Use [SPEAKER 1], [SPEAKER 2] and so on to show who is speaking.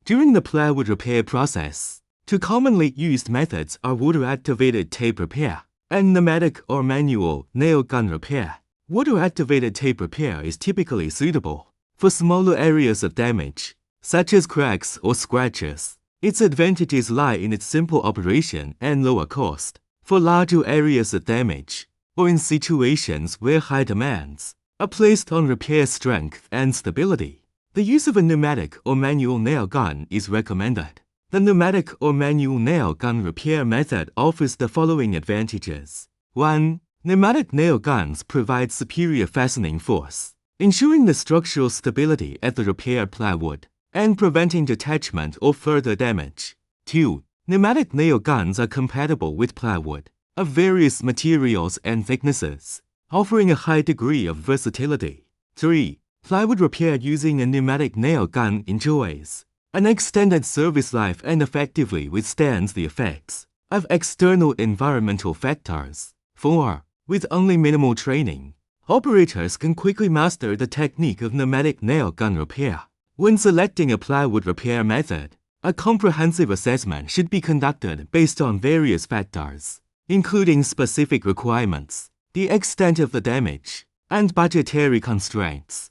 [SPEAKER 1] During the plywood repair process, two commonly used methods are water-activated tape repair and pneumatic or manual nail gun repair. Water-activated tape repair is typically suitable for smaller areas of damage, such as cracks or scratches. Its advantages lie in its simple operation and lower cost. For larger areas of damage, or in situations where high demands are placed on repair strength and stability, the use of a pneumatic or manual nail gun is recommended. The pneumatic or manual nail gun repair method offers the following advantages. 1. Pneumatic nail guns provide superior fastening force, ensuring the structural stability at the repaired plywood and preventing detachment or further damage. 2. Pneumatic nail guns are compatible with plywood of various materials and thicknesses, offering a high degree of versatility. 3. Plywood repair using a pneumatic nail gun enjoys an extended service life and effectively withstands the effects of external environmental factors. 4. With only minimal training, operators can quickly master the technique of pneumatic nail gun repair. When selecting a plywood repair method, a comprehensive assessment should be conducted based on various factors, including specific requirements, the extent of the damage, and budgetary constraints.